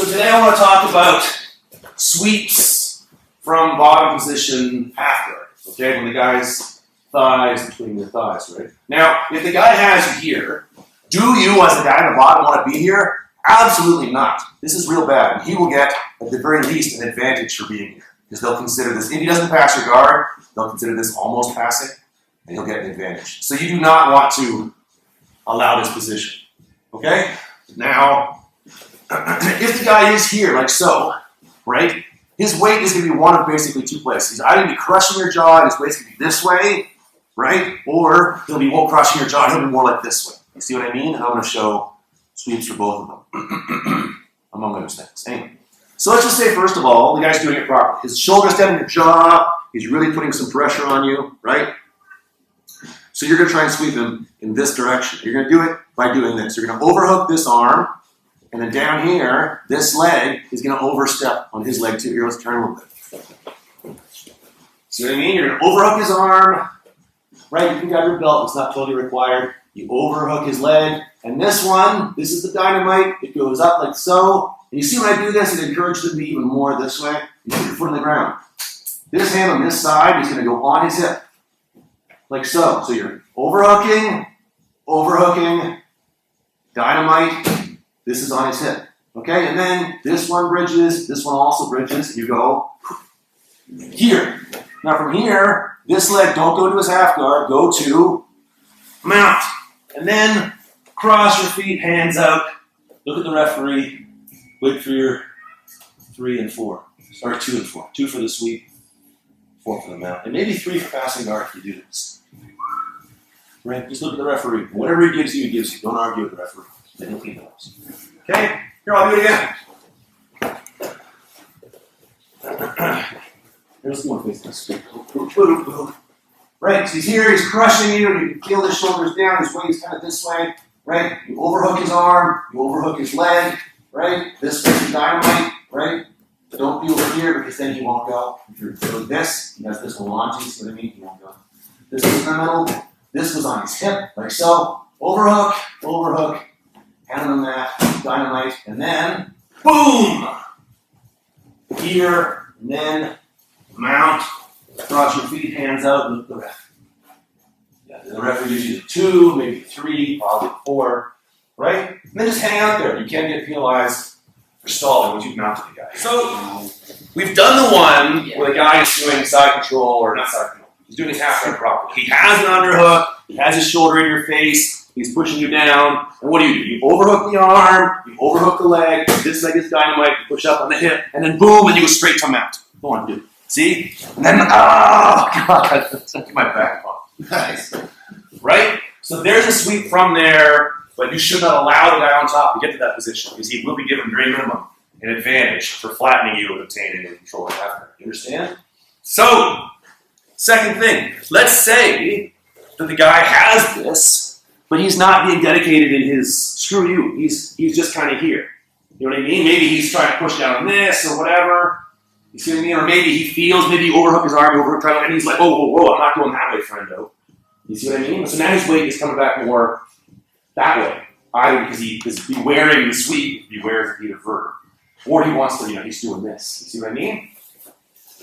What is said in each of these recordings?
today I want to talk about sweeps from bottom position half guard. Okay, when the guy's thighs between your thighs, right? Now, if the guy has you here, do you, as the guy in the bottom, want to be here? Absolutely not. This is real bad. He will get, at the very least, an advantage for being here. Because they'll consider this, if he doesn't pass your guard, they'll consider this almost passing, and he'll get an advantage. So you do not want to allow this position. Okay? Now, if the guy is here, like so, right, his weight is going to be one of basically two places. He's either going to be crushing your jaw, and his weight's going to be this way, right, or he'll be crushing your jaw, and he'll be more like this way. You see what I mean? And I'm going to show sweeps for both of them, among other things. Anyway, so let's just say, first of all, the guy's doing it properly. His shoulder's down in your jaw. He's really putting some pressure on you, right? So you're going to try and sweep him in this direction. You're going to do it by doing this. You're going to overhook this arm, and then down here, this leg is going to overstep on his leg too. Here, let's turn a little bit. See what I mean? You're going to overhook his arm, right? You can grab your belt. It's not totally required. You overhook his leg, and this one, this is the dynamite. It goes up like so. And you see when I do this, it encourages him to be even more this way. You put your foot on the ground. This hand on this side is going to go on his hip, like so. So you're overhooking, dynamite. This is on his hip. Okay, and then this one bridges, this one also bridges. You go here. Now from here, this leg, don't go to his half guard, go to mount. And then cross your feet, hands out. Look at the referee. Wait for your 3 and 4. Or 2 and 4. 2 for the sweep, 4 for the mount. And maybe 3 for passing guard if you do this. Right? Just look at the referee. Whatever he gives you, he gives you. Don't argue with the referee. Then he'll keep those. Okay? Here, I'll do it again. Here's the one facing this. Right? So he's here, he's crushing you, and you can feel his shoulders down, his weight's kind of this way. Right? You overhook his arm, you overhook his leg. Right? This is dynamite, right? Don't be over here because then he won't go. If you're doing this, he has this one launching, see what I mean? He won't go. This is in the middle. This was on his hip, like so. Overhook, hand on that, dynamite, and then boom! Here, and then mount, cross your feet, hands out, and look at the ref. Yeah, the referee gives you 2, maybe 3, probably 4. Right? And then just hang out there. You can't get penalized for stalling once you've mounted the guy. So, we've done the one where the guy is doing side control, or not side control. He's doing his half guard properly. He has an underhook. He has his shoulder in your face. He's pushing you down. And what do? You overhook the arm. You overhook the leg. This leg is dynamite. You push up on the hip. And then boom, and you go straight to mount. Go on, dude. See? And then, oh, God. Get my back off. Nice. Right? So there's a sweep from there. But you should not allow the guy on top to get to that position because he will be given very minimum an advantage for flattening you and obtaining and controlling after. You understand? So, second thing, let's say that the guy has this, but he's not being dedicated in his, screw you, he's just kind of here. You know what I mean? Maybe he's trying to push down this or whatever. You see what I mean? Or maybe he feels, maybe he overhook his arm, and he's like, whoa, I'm not going that way, friendo. You see what I mean? So now his weight is coming back more that way, either because he's wearing the sweep, he wears the vert, or he wants to, he's doing this. You see what I mean?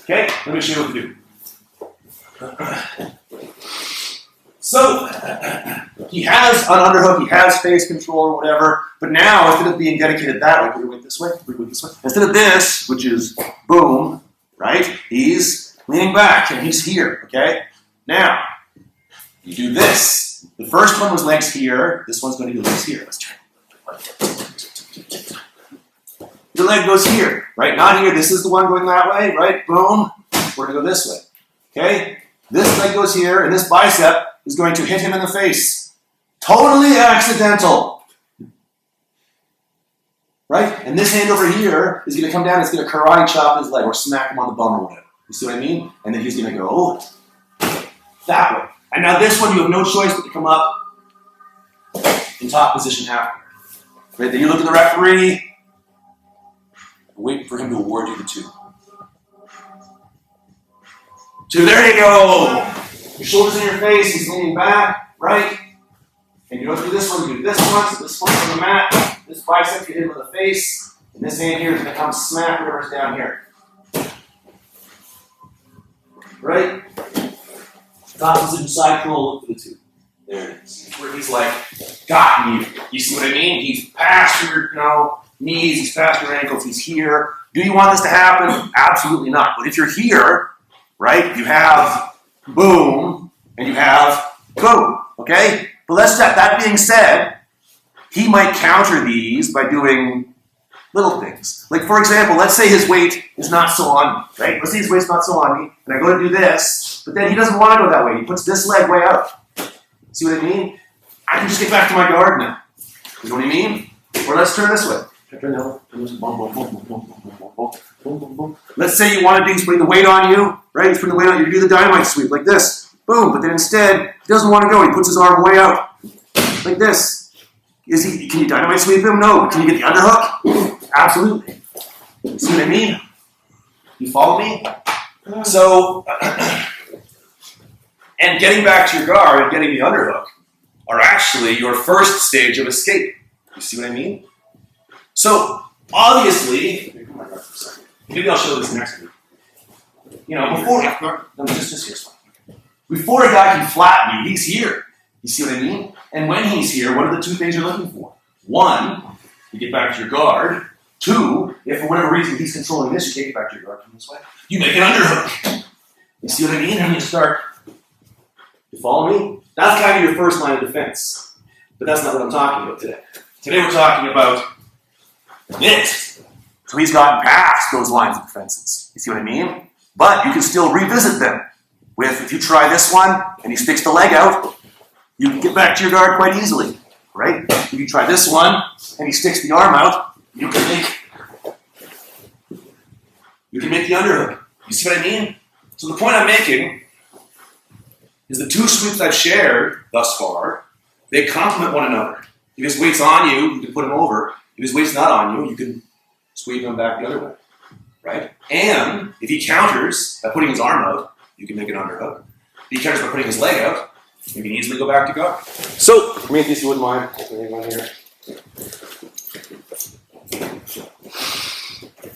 Okay, let me show you what to do. So, he has an underhook, he has face control or whatever, but now instead of being dedicated that way, put your weight this way, instead of this, which is boom, right, he's leaning back and he's here, okay? Now, you do this. The first one was legs here. This one's going to be legs here. Let's turn. Your leg goes here, right? Not here. This is the one going that way, right? Boom. We're going to go this way. Okay? This leg goes here, and this bicep is going to hit him in the face. Totally accidental. Right? And this hand over here is going to come down. It's going to karate chop his leg or smack him on the bum or whatever. You see what I mean? And then he's going to go that way. And now this one, you have no choice but to come up in top position half guard. Right, then you look at the referee, wait for him to award you the 2. 2, there you go! Your shoulders in your face, he's leaning back, right? And you don't do this one, you do this one, so this one's on the mat, this bicep you hit him in the face, And this hand here is going to come smack whatever's down here. Right? Opposite and side control, look for the two. There it is. Where he's like, gotten you. You see what I mean? He's past your knees, he's past your ankles, he's here. Do you want this to happen? Absolutely not. But if you're here, right, you have boom, and you have boom, okay? But let's check. That being said, he might counter these by doing little things. Like, for example, let's say his weight is not so on me, right? Let's say his weight's not so on me, and I go to do this, but then he doesn't want to go that way. He puts this leg way out. See what I mean? I can just get back to my guard now. You know what I mean? Or let's turn this way. Let's say you want to do, he's putting the weight on you, right? He's putting the weight on you. You do the dynamite sweep like this. Boom. But then instead, he doesn't want to go. He puts his arm way out. Like this. Can you dynamite sweep him? No. But can you get the underhook? Absolutely. You see what I mean? You follow me? So, and getting back to your guard and getting the underhook are actually your first stage of escape. You see what I mean? So, obviously, maybe I'll show this next week. Before a guy can flatten you, he's here. You see what I mean? And when he's here, what are the two things you're looking for? One, you get back to your guard. Two, if for whatever reason he's controlling this, you take it back to your guard from this way. You make an underhook. You see what I mean? And you start. You follow me? That's kind of your first line of defense. But that's not what I'm talking about today. Today we're talking about this. So he's gotten past those lines of defenses. You see what I mean? But you can still revisit them. With, if you try this one and he sticks the leg out, you can get back to your guard quite easily, right? If you try this one and he sticks the arm out, you can make the underhook. You see what I mean? So the point I'm making is the two sweeps I've shared thus far, they complement one another. If his weight's on you, you can put him over. If his weight's not on you, you can sweep him back the other way, right? And if he counters by putting his arm out, you can make an underhook. If he counters by putting his leg out, you can easily go back to guard. So, I mean, if you wouldn't mind, anyone here?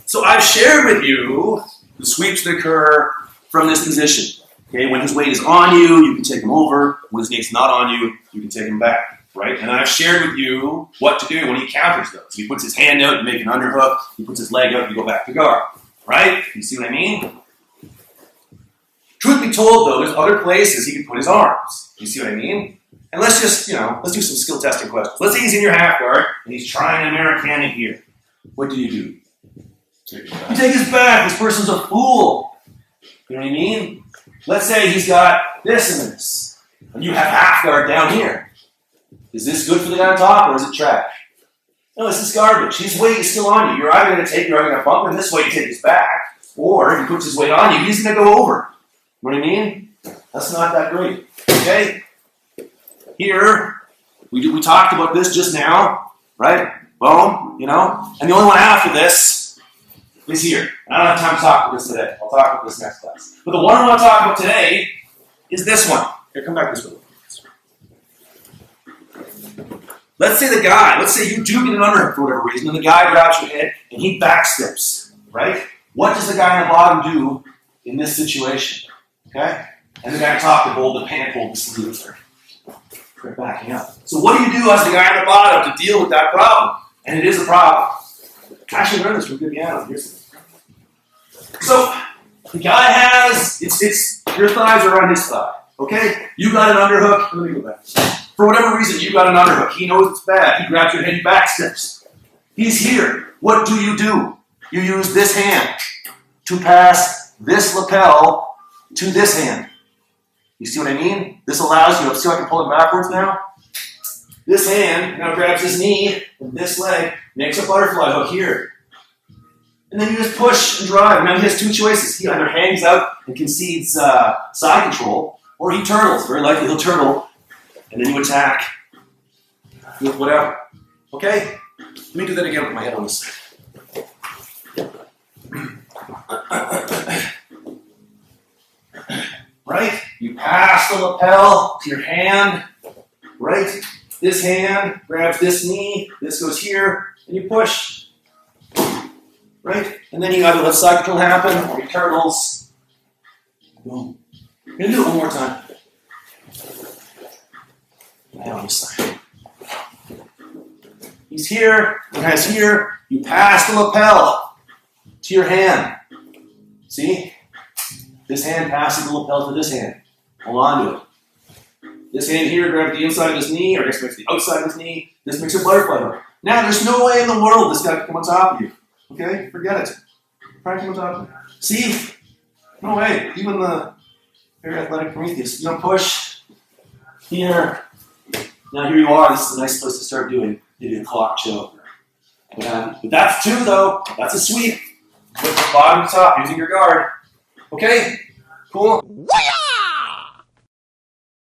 So I've shared with you the sweeps that occur from this position. Okay, when his weight is on you, you can take him over. When his weight's not on you, you can take him back. Right? And I've shared with you what to do when he counters those. He puts his hand out, you make an underhook. He puts his leg out, you go back to guard. Right? You see what I mean? Truth be told, though, there's other places he can put his arms. You see what I mean? And let's just, let's do some skill testing questions. Let's say he's in your half guard and he's trying an Americana here. What do? You take his back. This person's a fool. You know what I mean? Let's say he's got this and this, and you have half guard down here. Is this good for the guy on top, or is it trash? No, this is garbage. His weight is still on you. You're either going to take, you're either going to bump him this way, you take his back, or if he puts his weight on you, he's going to go over. You know what I mean? That's not that great. Okay? Here, we talked about this just now, right? Boom, and the only one after this is here. And I don't have time to talk about this today. I'll talk about this next class. But the one I want to talk about today is this one. Here, come back this way. Let's say you do get an underhook for whatever reason, and the guy grabs your head and he backsteps, right? What does the guy on the bottom do in this situation? Okay? And the guy on top, the pant hold the sleeves are backing up. So what do you do as the guy on the bottom to deal with that problem? And it is a problem. I actually learned this from good piano. So the guy has, your thighs are on his thigh. Okay? You got an underhook. Let me go back. For whatever reason, you got an underhook. He knows it's bad. He grabs your head, he backsteps. He's here. What do? You use this hand to pass this lapel to this hand. You see what I mean? This allows you, see how I can pull it backwards now? This hand now grabs his knee, and this leg makes a butterfly hook here. And then you just push and drive. Now he has two choices. He either hangs out and concedes side control, or he turtles. Very likely he'll turtle, and then you attack with whatever. Okay? Let me do that again with my head on this. Right? You pass the lapel to your hand, right? This hand grabs this knee, this goes here, and you push. right? And then you either let side control happen or your turtles. Boom. We're gonna do it one more time. And on this side. He's here, the guy's here. You pass the lapel to your hand. See? This hand passes the lapel to this hand. Hold on to it. This hand here grabs the inside of his knee, or this makes the outside of his knee. This makes a butterfly hook. Now, there's no way in the world this guy can come on top of you. Okay? Forget it. Try to come on top of you. See? No way. Even the very athletic Prometheus. You don't push. Here. Now, here you are. This is a nice place to start doing maybe a clock choke. But that's two, though. That's a sweep. With the bottom to top using your guard. Okay? Cool?